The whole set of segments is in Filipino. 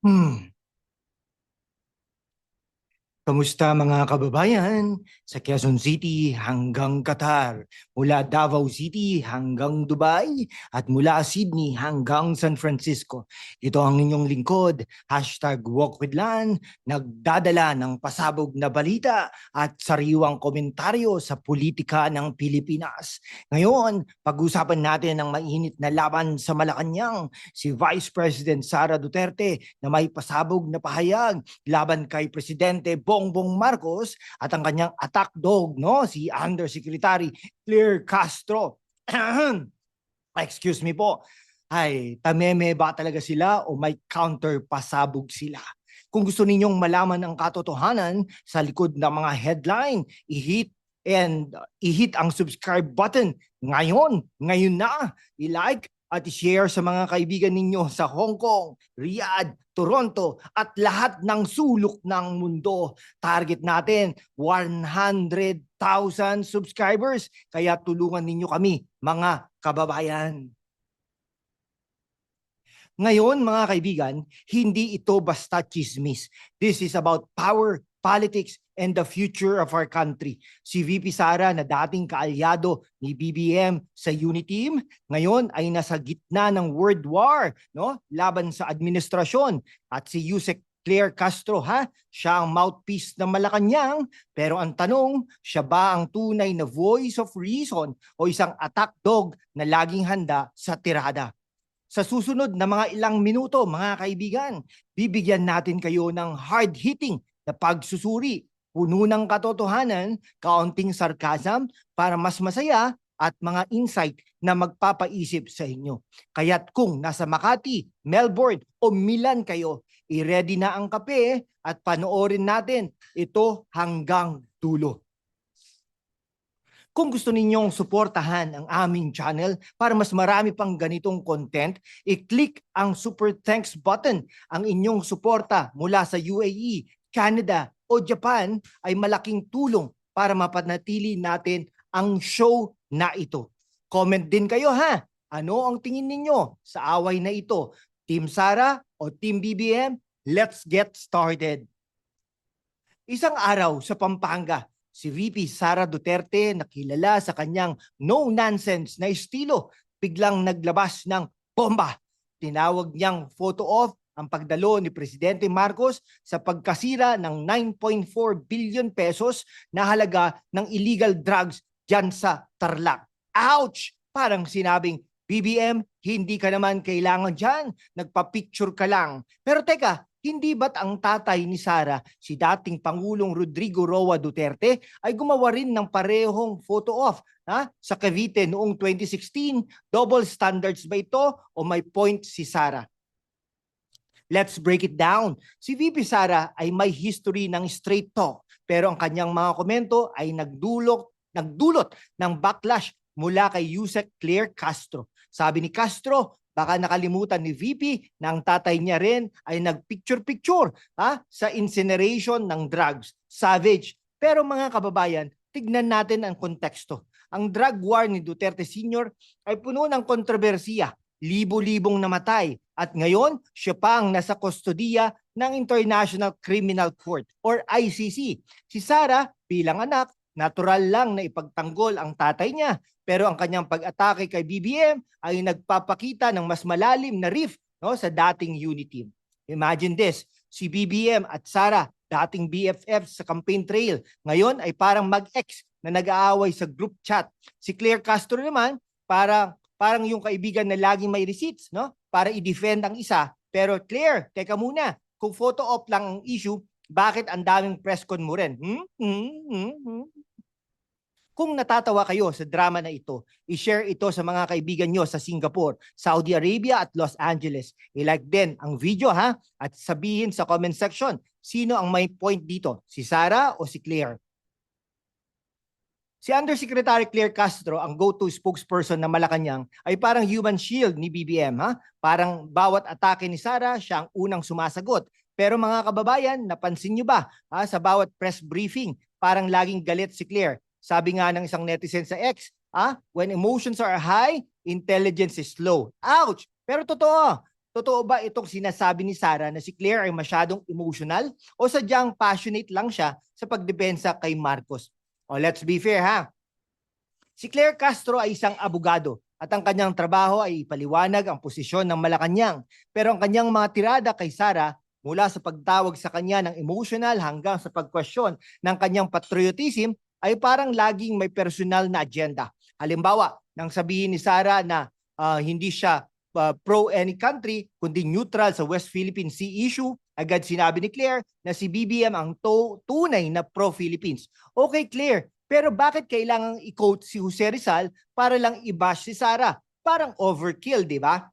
Hmm. Kamusta mga kababayan? Sa Quezon City hanggang Qatar, mula Davao City hanggang Dubai, at mula Sydney hanggang San Francisco. Ito ang inyong lingkod, #WalkWithLan, nagdadala ng pasabog na balita at sariwang komentaryo sa politika ng Pilipinas. Ngayon, pag-usapan natin ang mainit na laban sa Malacanang, si Vice President Sara Duterte na may pasabog na pahayag laban kay Presidente Bongbong Marcos at ang kanyang attack dog, no, si Undersecretary Claire Castro. Excuse me po. Ay, tameme ba talaga sila o may counter pasabog sila? Kung gusto ninyong malaman ang katotohanan sa likod ng mga headline, i-hit ang subscribe button ngayon na, i-like at i-share sa mga kaibigan ninyo sa Hong Kong, Riyadh, Toronto at lahat ng sulok ng mundo. Target natin 100,000 subscribers, kaya tulungan ninyo kami mga kababayan. Ngayon mga kaibigan, hindi ito basta chismis. This is about power, politics, and the future of our country. Si VP Sara na dating kaalyado ni BBM sa Uniteam, ngayon ay nasa gitna ng world war, no? Laban sa administrasyon. At si Yusek Claire Castro, siya ang mouthpiece ng Malacanang, pero ang tanong, siya ba ang tunay na voice of reason o isang attack dog na laging handa sa tirada? Sa susunod na mga ilang minuto, mga kaibigan, bibigyan natin kayo ng hard-hitting na pagsusuri, puno ng katotohanan, kaunting sarcasm para mas masaya at mga insight na magpapaisip sa inyo. Kaya't kung nasa Makati, Melbourne o Milan kayo, i-ready na ang kape at panoorin natin ito hanggang dulo. Kung gusto ninyong suportahan ang aming channel para mas marami pang ganitong content, i-click ang Super Thanks button. Ang inyong suporta mula sa UAE, Canada o Japan ay malaking tulong para mapanatili natin ang show na ito. Comment din kayo Ano ang tingin ninyo sa away na ito? Team Sara o Team BBM? Let's get started. Isang araw sa Pampanga, si VP Sara Duterte na kilala sa kanyang no-nonsense na estilo, biglang naglabas ng bomba. Tinawag niyang photo off ang pagdalo ni Presidente Marcos sa pagkasira ng 9.4 billion pesos na halaga ng illegal drugs dyan sa Tarlac. Ouch! Parang sinabing, BBM, hindi ka naman kailangan dyan. Nagpa-picture ka lang. Pero teka, hindi ba't ang tatay ni Sara, si dating Pangulong Rodrigo Roa Duterte, ay gumawa rin ng parehong photo off sa Cavite noong 2016? Double standards ba ito o may point si Sara? Let's break it down. Si VP Sara ay may history ng straight talk, pero ang kanyang mga komento ay nagdulot ng backlash mula kay Yusek Claire Castro. Sabi ni Castro, baka nakalimutan ni VP na ang tatay niya rin ay nagpicture-picture sa incineration ng drugs. Savage. Pero mga kababayan, tignan natin ang konteksto. Ang drug war ni Duterte Sr. ay puno ng kontrobersiya. Libo-libong namatay. At ngayon, siya pa ang nasa kustodiya ng International Criminal Court or ICC. Si Sara, bilang anak, natural lang na ipagtanggol ang tatay niya. Pero ang kanyang pag-atake kay BBM ay nagpapakita ng mas malalim na rift sa dating Uniteam. Imagine this, si BBM at Sara, dating BFF sa campaign trail, ngayon ay parang mag-ex na nag-aaway sa group chat. Si Claire Castro naman, parang yung kaibigan na laging may receipts, para i-defend ang isa. Pero Claire, teka muna, kung photo op lang ang issue, bakit ang daming press con mo rin? Kung natatawa kayo sa drama na ito, i-share ito sa mga kaibigan nyo sa Singapore, Saudi Arabia at Los Angeles. I-like din ang video at sabihin sa comment section, sino ang may point dito? Si Sara o si Claire? Si Undersecretary Claire Castro, ang go-to spokesperson ng Malacanang, ay parang human shield ni BBM. Parang bawat atake ni Sara, siya ang unang sumasagot. Pero mga kababayan, napansin nyo ba sa bawat press briefing, parang laging galit si Claire. Sabi nga ng isang netizen sa X, when emotions are high, intelligence is low. Ouch! Pero totoo, totoo ba itong sinasabi ni Sara na si Claire ay masyadong emotional o sadyang passionate lang siya sa pagdepensa kay Marcos? O let's be fair ha. Si Claire Castro ay isang abogado at ang kanyang trabaho ay ipaliwanag ang posisyon ng Malacanang. Pero ang kanyang mga tirada kay Sara mula sa pagtawag sa kanya ng emotional hanggang sa pagkwestiyon ng kanyang patriotism ay parang laging may personal na agenda. Halimbawa, nang sabihin ni Sara na hindi siya pro any country kundi neutral sa West Philippine Sea issue, agad sinabi ni Claire na si BBM ang tunay na pro-Philippines. Okay, Claire, pero bakit kailangang i-quote si Jose Rizal para lang i-bash si Sara? Parang overkill, di ba?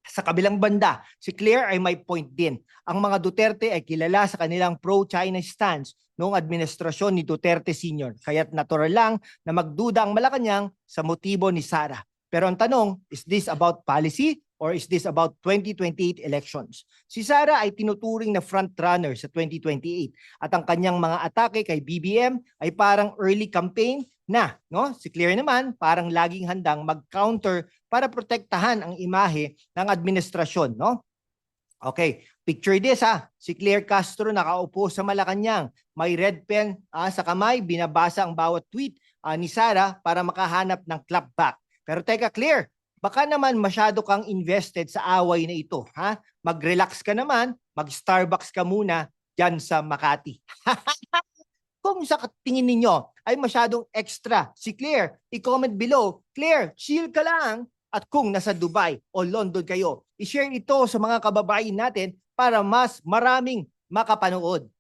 Sa kabilang banda, si Claire ay may point din. Ang mga Duterte ay kilala sa kanilang pro-China stance noong administrasyon ni Duterte Sr. Kaya't natural lang na magduda ang Malacanang sa motibo ni Sara. Pero ang tanong, is this about policy or is this about 2028 elections? Si Sara ay tinuturing na frontrunner sa 2028 at ang kanyang mga atake kay BBM ay parang early campaign na, no? Si Claire naman parang laging handang mag-counter para protektahan ang imahe ng administrasyon, no? Okay, picture this ha. Si Claire Castro nakaupo sa Malacanang, may red pen sa kamay, binabasa ang bawat tweet ni Sara para makahanap ng clapback. Pero teka, Claire, baka naman masyado kang invested sa away na ito, ha? Mag-relax ka naman, mag-Starbucks ka muna dyan sa Makati. Kung sa tingin ninyo ay masyadong extra si Claire, i-comment below, Claire, chill ka lang. At kung nasa Dubai o London kayo, i-share ito sa mga kababayan natin para mas maraming makapanood.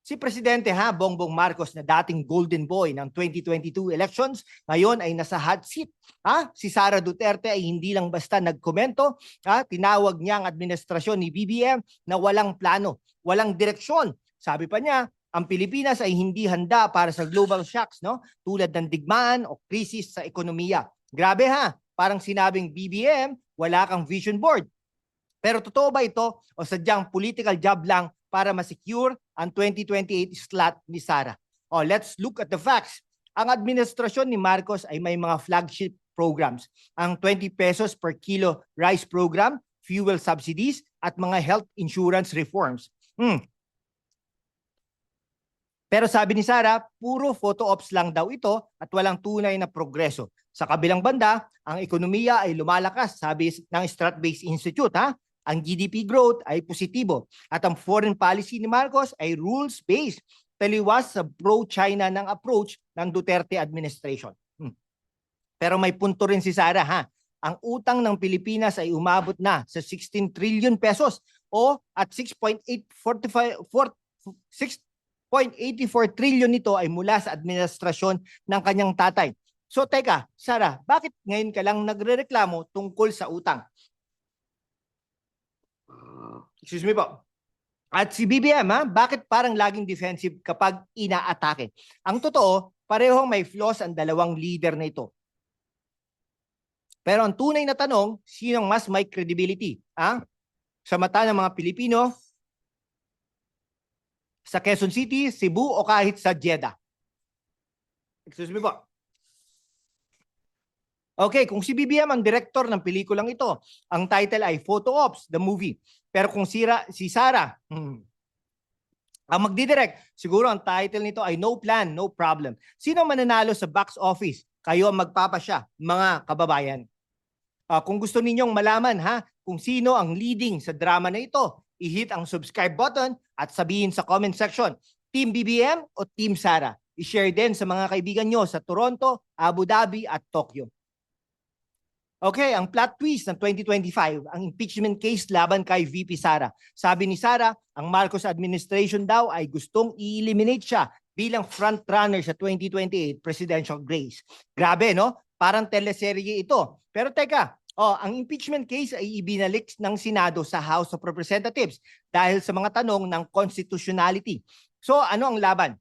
Si Presidente Bongbong Marcos na dating golden boy ng 2022 elections, ngayon ay nasa hot seat. Si Sara Duterte ay hindi lang basta nagkomento, tinawag niya ang administrasyon ni BBM na walang plano, walang direksyon. Sabi pa niya, ang Pilipinas ay hindi handa para sa global shocks, no? Tulad ng digmaan o krisis sa ekonomiya. Grabe parang sinabing BBM, wala kang vision board. Pero totoo ba ito o sadyang political job lang para ma-secure ang 2028 slot ni Sara? Let's look at the facts. Ang administrasyon ni Marcos ay may mga flagship programs. Ang 20 pesos per kilo rice program, fuel subsidies, at mga health insurance reforms. Pero sabi ni Sara, puro photo ops lang daw ito at walang tunay na progreso. Sa kabilang banda, ang ekonomiya ay lumalakas, sabi ng Strat-Based Institute. Ang GDP growth ay positibo at ang foreign policy ni Marcos ay rules-based, taliwas sa pro-China ng approach ng Duterte administration. Pero may punto rin si Sara. Ang utang ng Pilipinas ay umabot na sa 16 trillion pesos o at 6.84 trillion nito ay mula sa administrasyon ng kanyang tatay. So teka, Sara, bakit ngayon ka lang nagrereklamo tungkol sa utang? Excuse me po. At si BBM, bakit parang laging defensive kapag inaatake? Ang totoo, parehong may flaws ang dalawang leader na ito. Pero ang tunay na tanong, sinong mas may credibility? Sa mata ng mga Pilipino, sa Quezon City, Cebu o kahit sa Jeddah? Excuse me po. Okay, kung si BBM ang director ng pelikulang ito, ang title ay Photo Ops, the movie. Pero kung si Sara, ang magdidirect, siguro ang title nito ay No Plan, No Problem. Sino mananalo sa box office? Kayo ang magpapasya, mga kababayan. Kung gusto ninyong malaman kung sino ang leading sa drama na ito, i-hit ang subscribe button at sabihin sa comment section, Team BBM o Team Sara. I-share din sa mga kaibigan nyo sa Toronto, Abu Dhabi at Tokyo. Okay, ang plot twist ng 2025, ang impeachment case laban kay VP Sara. Sabi ni Sara, ang Marcos administration daw ay gustong i-eliminate siya bilang frontrunner sa 2028 presidential race. Grabe, no? Parang teleserye ito. Pero teka, ang impeachment case ay ibinalik ng Senado sa House of Representatives dahil sa mga tanong ng constitutionality. So ano ang laban?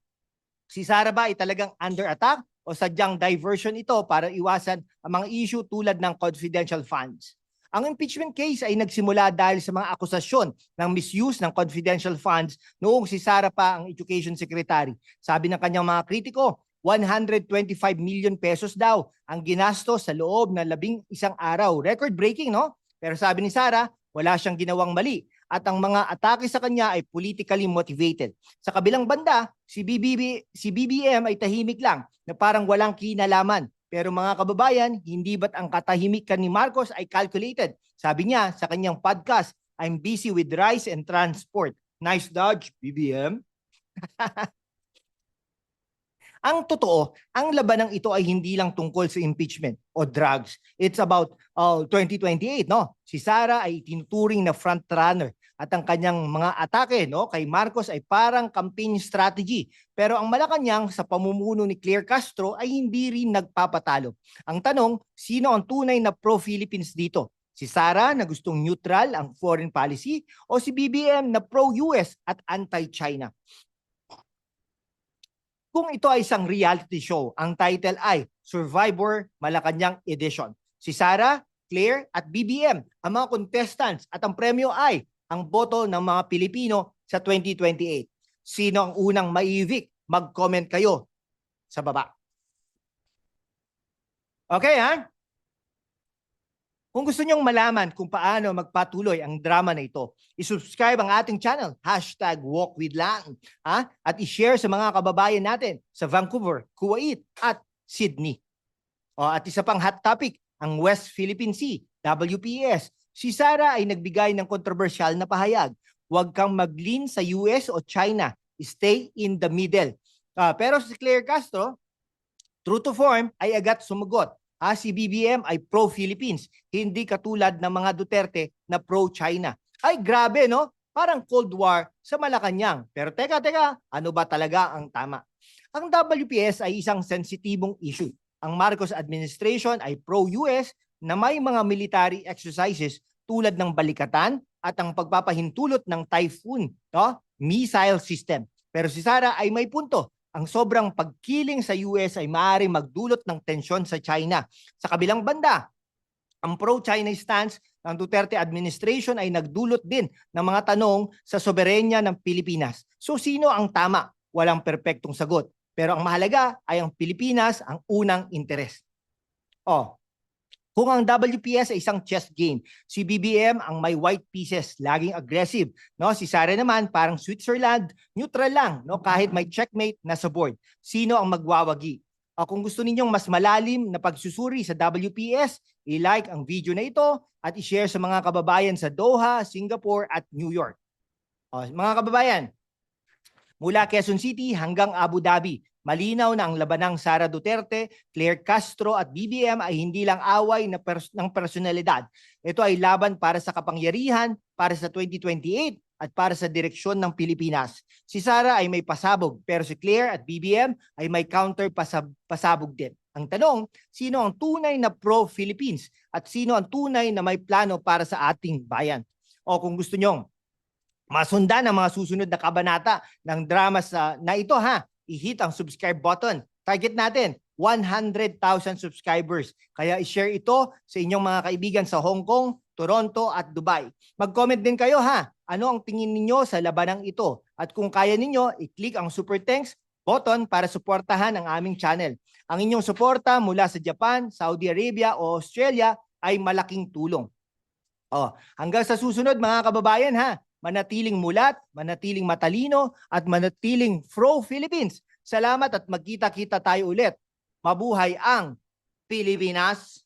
Si Sara ba ay talagang under attack o sadyang diversion ito para iwasan ang mga issue tulad ng confidential funds? Ang impeachment case ay nagsimula dahil sa mga akusasyon ng misuse ng confidential funds noong si Sara pa ang Education Secretary. Sabi ng kanyang mga kritiko, 125 million pesos daw ang ginastos sa loob ng 11 araw. Record-breaking, no? Pero sabi ni Sara, wala siyang ginawang mali at ang mga atake sa kanya ay politically motivated. Sa kabilang banda, si BBM ay tahimik lang na parang walang kinalaman. Pero mga kababayan, hindi ba't ang katahimikan ni Marcos ay calculated? Sabi niya sa kanyang podcast, I'm busy with rice and transport. Nice dodge, BBM. Ang totoo, ang labanang ito ay hindi lang tungkol sa impeachment o drugs. It's about 2028, no? Si Sara ay tinuturing na frontrunner at ang kanyang mga atake, no, kay Marcos ay parang campaign strategy. Pero ang Malacanang sa pamumuno ni Claire Castro ay hindi rin nagpapatalo. Ang tanong, sino ang tunay na pro-Philippines dito? Si Sara na gustong neutral ang foreign policy o si BBM na pro-US at anti-China? Kung ito ay isang reality show, ang title ay Survivor Malacanang Edition. Si Sara, Claire at BBM, ang mga contestants at ang premyo ay ang boto ng mga Pilipino sa 2028. Sino ang unang maiivict? Mag-comment kayo sa baba. Okay, ha? Kung gusto nyong malaman kung paano magpatuloy ang drama na ito, isubscribe ang ating channel, #WalkWithLang, at i-share sa mga kababayan natin sa Vancouver, Kuwait at Sydney. At isa pang hot topic, ang West Philippine Sea, WPS. Si Sara ay nagbigay ng kontrobersyal na pahayag. Huwag kang mag-lean sa US o China. Stay in the middle. Pero si Claire Castro, true to form, ay agad sumagot. Si BBM ay pro-Philippines, hindi katulad ng mga Duterte na pro-China. Ay grabe, no? Parang Cold War sa Malacanang. Pero teka, ano ba talaga ang tama? Ang WPS ay isang sensitibong issue. Ang Marcos administration ay pro-US na may mga military exercises tulad ng Balikatan at ang pagpapahintulot ng Typhoon, no? Missile system. Pero si Sara ay may punto. Ang sobrang pagkiling sa US ay maaaring magdulot ng tensyon sa China. Sa kabilang banda, ang pro-China stance ng Duterte administration ay nagdulot din ng mga tanong sa soberenya ng Pilipinas. So sino ang tama? Walang perpektong sagot. Pero ang mahalaga ay ang Pilipinas ang unang interes. Kung ang WPS ay isang chess game, si BBM ang may white pieces, laging aggressive, no? Si Sara naman parang Switzerland, neutral lang, no? Kahit may checkmate na sa board. Sino ang magwawagi? Kung gusto ninyong mas malalim na pagsusuri sa WPS, i-like ang video na ito at i-share sa mga kababayan sa Doha, Singapore at New York. Mga kababayan, mula Quezon City hanggang Abu Dhabi, malinaw na ang labanang Sara Duterte, Claire Castro at BBM ay hindi lang away ng personalidad. Ito ay laban para sa kapangyarihan, para sa 2028 at para sa direksyon ng Pilipinas. Si Sara ay may pasabog pero si Claire at BBM ay may counter pasabog din. Ang tanong, sino ang tunay na pro-Philippines at sino ang tunay na may plano para sa ating bayan? Kung gusto nyong masundan ang mga susunod na kabanata ng drama na ito, i-hit ang subscribe button. Target natin 100,000 subscribers. Kaya i-share ito sa inyong mga kaibigan sa Hong Kong, Toronto at Dubai. Mag-comment din kayo ano ang tingin ninyo sa labanang ito? At kung kaya ninyo, i-click ang super thanks button para suportahan ang aming channel. Ang inyong suporta mula sa Japan, Saudi Arabia o Australia ay malaking tulong. Hanggang sa susunod mga kababayan manatiling mulat, manatiling matalino, at manatiling pro-Philippines. Salamat at magkita-kita tayo ulit. Mabuhay ang Pilipinas!